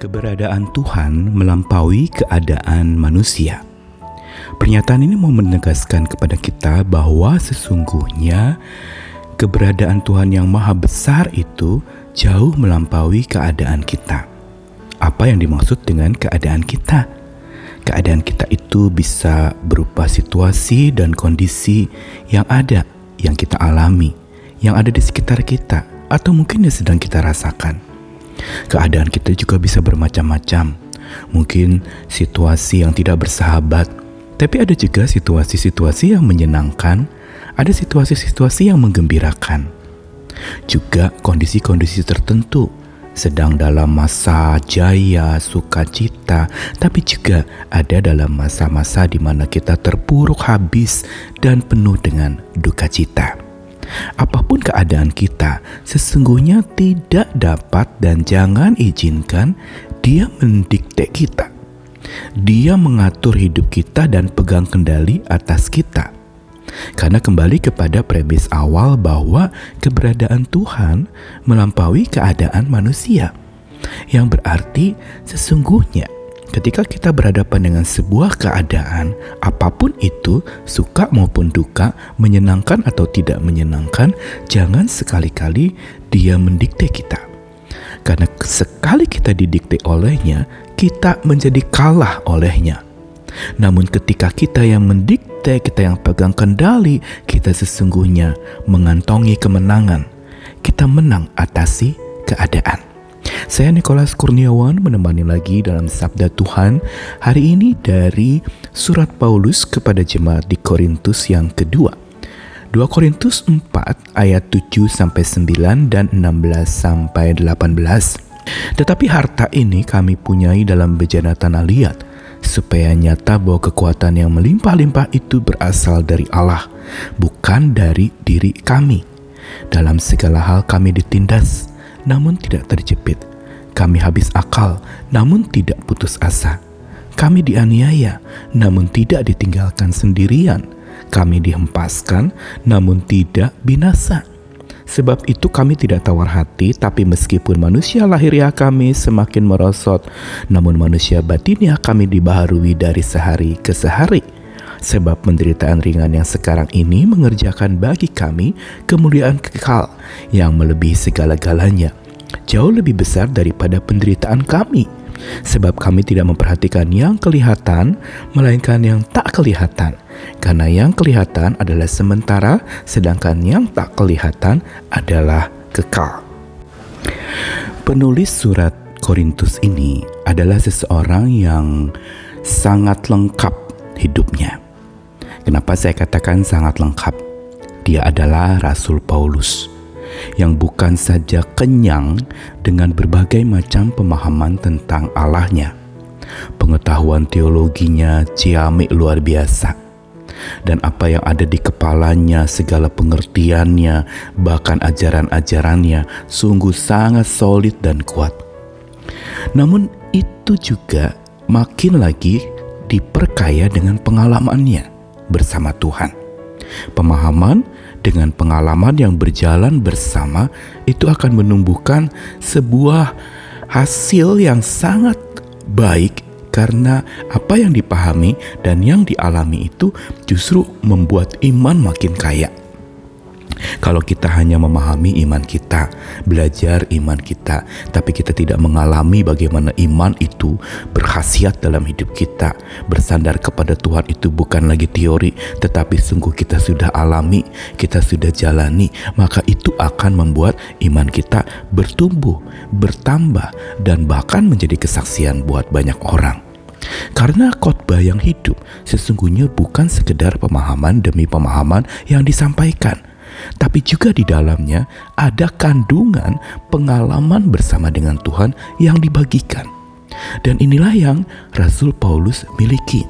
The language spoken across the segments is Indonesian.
Keberadaan Tuhan melampaui keadaan manusia. Pernyataan ini mau menegaskan kepada kita bahwa sesungguhnya keberadaan Tuhan yang maha besar itu jauh melampaui keadaan kita. Apa yang dimaksud dengan keadaan kita? Keadaan kita itu bisa berupa situasi dan kondisi yang ada, yang kita alami, yang ada di sekitar kita, atau mungkin yang sedang kita rasakan. Keadaan kita juga bisa bermacam-macam. Mungkin situasi yang tidak bersahabat, tapi ada juga situasi-situasi yang menyenangkan, ada situasi-situasi yang menggembirakan. Juga kondisi-kondisi tertentu, sedang dalam masa jaya, sukacita, tapi juga ada dalam masa-masa di mana kita terpuruk habis dan penuh dengan duka cita. Apapun keadaan kita, sesungguhnya tidak dapat dan jangan izinkan dia mendikte kita. Dia mengatur hidup kita dan pegang kendali atas kita. Karena kembali kepada premis awal bahwa keberadaan Tuhan melampaui keadaan manusia. Yang berarti sesungguhnya ketika kita berhadapan dengan sebuah keadaan, apapun itu, suka maupun duka, menyenangkan atau tidak menyenangkan, jangan sekali-kali dia mendikte kita. Karena sekali kita didikte olehnya, kita menjadi kalah olehnya. Namun ketika kita yang mendikte, kita yang pegang kendali, kita sesungguhnya mengantongi kemenangan. Kita menang atasi keadaan. Saya Nikolas Kurniawan menemani lagi dalam Sabda Tuhan hari ini dari surat Paulus kepada jemaat di Korintus yang kedua. 2 Korintus 4 ayat 7-9 dan 16-18. Tetapi harta ini kami punyai dalam bejana tanah liat, supaya nyata bahwa kekuatan yang melimpah-limpah itu berasal dari Allah, bukan dari diri kami. Dalam segala hal kami ditindas, namun tidak terjepit. Kami habis akal, namun tidak putus asa. Kami dianiaya, namun tidak ditinggalkan sendirian. Kami dihempaskan, namun tidak binasa. Sebab itu kami tidak tawar hati, tapi meskipun manusia lahiriah kami semakin merosot, namun manusia batiniah kami dibaharui dari sehari ke sehari. Sebab penderitaan ringan yang sekarang ini mengerjakan bagi kami kemuliaan kekal yang melebihi segala-galanya, jauh lebih besar daripada penderitaan kami. Sebab kami tidak memperhatikan yang kelihatan, melainkan yang tak kelihatan. Karena yang kelihatan adalah sementara, sedangkan yang tak kelihatan adalah kekal. Penulis surat Korintus ini adalah seseorang yang sangat lengkap hidupnya. Kenapa saya katakan sangat lengkap? Dia adalah Rasul Paulus yang bukan saja kenyang dengan berbagai macam pemahaman tentang Allahnya. Pengetahuan teologinya ciamik luar biasa. Dan apa yang ada di kepalanya, segala pengertiannya, bahkan ajaran-ajarannya sungguh sangat solid dan kuat. Namun itu juga makin lagi diperkaya dengan pengalamannya bersama Tuhan. Pemahaman dengan pengalaman yang berjalan bersama itu akan menumbuhkan sebuah hasil yang sangat baik, karena apa yang dipahami dan yang dialami itu justru membuat iman makin kaya. Kalau kita hanya memahami iman kita, belajar iman kita, tapi kita tidak mengalami bagaimana iman itu berkhasiat dalam hidup kita, bersandar kepada Tuhan itu bukan lagi teori, tetapi sungguh kita sudah alami, kita sudah jalani, maka itu akan membuat iman kita bertumbuh, bertambah, dan bahkan menjadi kesaksian buat banyak orang. Karena khotbah yang hidup sesungguhnya bukan sekedar pemahaman demi pemahaman yang disampaikan, tapi juga di dalamnya ada kandungan pengalaman bersama dengan Tuhan yang dibagikan. Dan inilah yang Rasul Paulus miliki.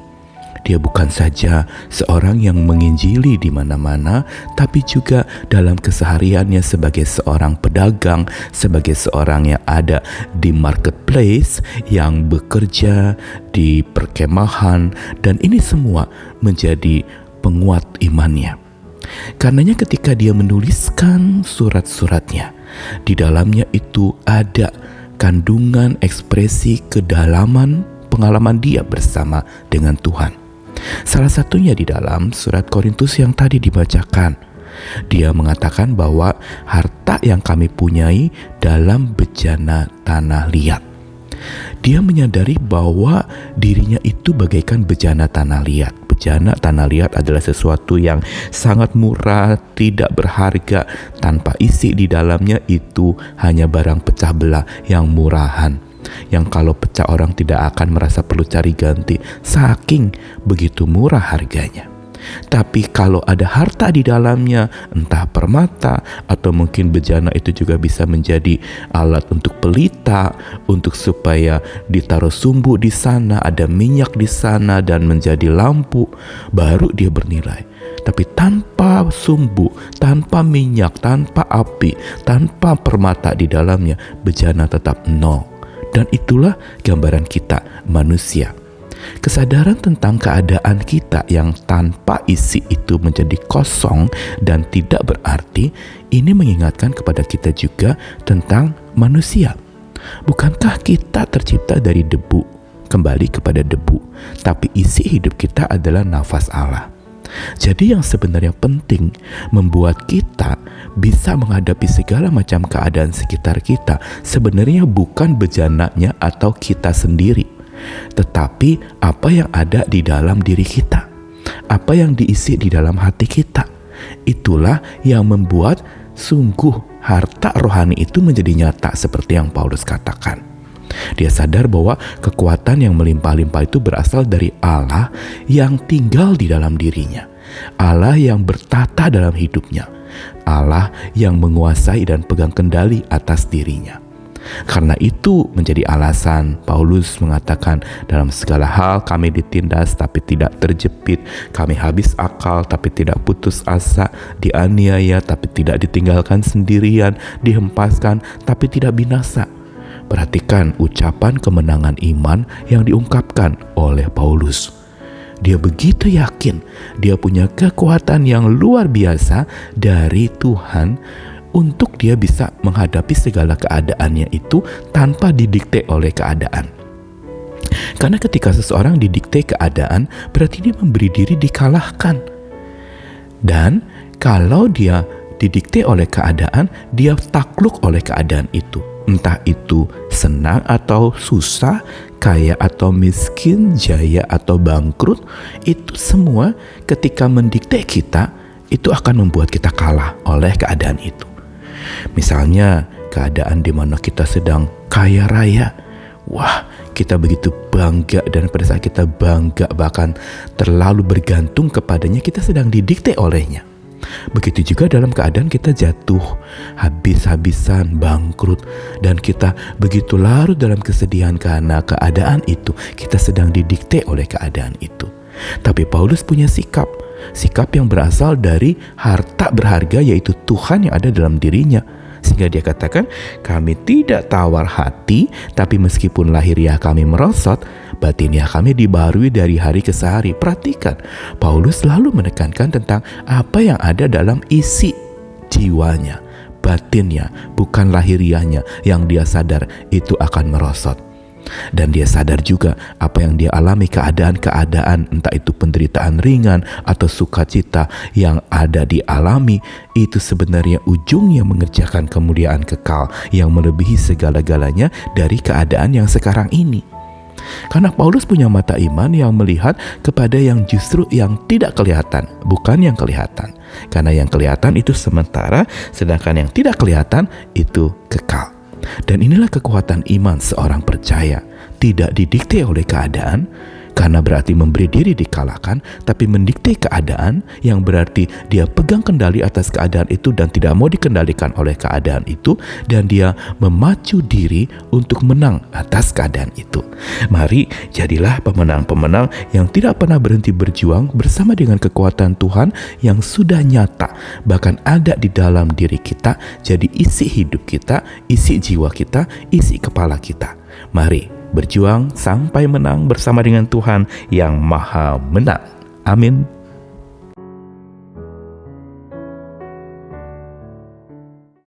Dia bukan saja seorang yang menginjili di mana-mana, tapi juga dalam kesehariannya sebagai seorang pedagang, sebagai seorang yang ada di marketplace, yang bekerja di perkemahan, dan ini semua menjadi penguat imannya. Karenanya ketika dia menuliskan surat-suratnya, di dalamnya itu ada kandungan ekspresi kedalaman pengalaman dia bersama dengan Tuhan. Salah satunya di dalam surat Korintus yang tadi dibacakan. Dia mengatakan bahwa harta yang kami punyai dalam bejana tanah liat. Dia menyadari bahwa dirinya itu bagaikan bejana tanah liat. Bejana tanah liat adalah sesuatu yang sangat murah, tidak berharga, tanpa isi di dalamnya. Itu hanya barang pecah belah yang murahan, yang kalau pecah orang tidak akan merasa perlu cari ganti, saking begitu murah harganya. Tapi kalau ada harta di dalamnya, entah permata atau mungkin bejana itu juga bisa menjadi alat untuk pelita, untuk supaya ditaruh sumbu di sana, ada minyak di sana dan menjadi lampu, baru dia bernilai. Tapi tanpa sumbu, tanpa minyak, tanpa api, tanpa permata di dalamnya, bejana tetap nol. Dan itulah gambaran kita manusia. Kesadaran tentang keadaan kita yang tanpa isi itu menjadi kosong dan tidak berarti, ini mengingatkan kepada kita juga tentang manusia. Bukankah kita tercipta dari debu, kembali kepada debu, tapi isi hidup kita adalah nafas Allah. Jadi yang sebenarnya penting membuat kita bisa menghadapi segala macam keadaan sekitar kita sebenarnya bukan bejananya atau kita sendiri, tetapi apa yang ada di dalam diri kita, apa yang diisi di dalam hati kita. Itulah yang membuat sungguh harta rohani itu menjadi nyata seperti yang Paulus katakan. Dia sadar bahwa kekuatan yang melimpah-limpah itu berasal dari Allah yang tinggal di dalam dirinya, Allah yang bertata dalam hidupnya, Allah yang menguasai dan pegang kendali atas dirinya. Karena itu menjadi alasan Paulus mengatakan, dalam segala hal kami ditindas tapi tidak terjepit, kami habis akal tapi tidak putus asa, dianiaya tapi tidak ditinggalkan sendirian, dihempaskan tapi tidak binasa. Perhatikan ucapan kemenangan iman yang diungkapkan oleh Paulus. Dia begitu yakin dia punya kekuatan yang luar biasa dari Tuhan untuk dia bisa menghadapi segala keadaannya itu tanpa didikte oleh keadaan. Karena ketika seseorang didikte keadaan, berarti dia memberi diri dikalahkan. Dan kalau dia didikte oleh keadaan, dia takluk oleh keadaan itu. Entah itu senang atau susah, kaya atau miskin, jaya atau bangkrut, itu semua ketika mendikte kita, itu akan membuat kita kalah oleh keadaan itu. Misalnya keadaan di mana kita sedang kaya raya, wah, kita begitu bangga, dan pada saat kita bangga bahkan terlalu bergantung kepadanya, kita sedang didikte olehnya. Begitu juga dalam keadaan kita jatuh, habis-habisan, bangkrut, dan kita begitu larut dalam kesedihan karena keadaan itu, kita sedang didikte oleh keadaan itu. Tapi Paulus punya sikap yang berasal dari harta berharga, yaitu Tuhan yang ada dalam dirinya. Sehingga dia katakan, kami tidak tawar hati, tapi meskipun lahiriah kami merosot, batiniah kami dibaharui dari hari ke hari. Perhatikan, Paulus selalu menekankan tentang apa yang ada dalam isi jiwanya, batinnya, bukan lahiriahnya yang dia sadar itu akan merosot. Dan dia sadar juga apa yang dia alami, keadaan-keadaan, entah itu penderitaan ringan atau sukacita yang ada dialami, itu sebenarnya ujungnya mengerjakan kemuliaan kekal yang melebihi segala-galanya dari keadaan yang sekarang ini. Karena Paulus punya mata iman yang melihat kepada yang justru yang tidak kelihatan, bukan yang kelihatan. Karena yang kelihatan itu sementara, sedangkan yang tidak kelihatan itu kekal. Dan inilah kekuatan iman seorang percaya, tidak didikte oleh keadaan, karena berarti memberi diri dikalahkan, tapi mendikte keadaan yang berarti dia pegang kendali atas keadaan itu dan tidak mau dikendalikan oleh keadaan itu, dan dia memacu diri untuk menang atas keadaan itu. Mari jadilah pemenang-pemenang yang tidak pernah berhenti berjuang bersama dengan kekuatan Tuhan yang sudah nyata, bahkan ada di dalam diri kita, jadi isi hidup kita, isi jiwa kita, isi kepala kita. Mari berjuang sampai menang bersama dengan Tuhan yang Maha Menang. Amin.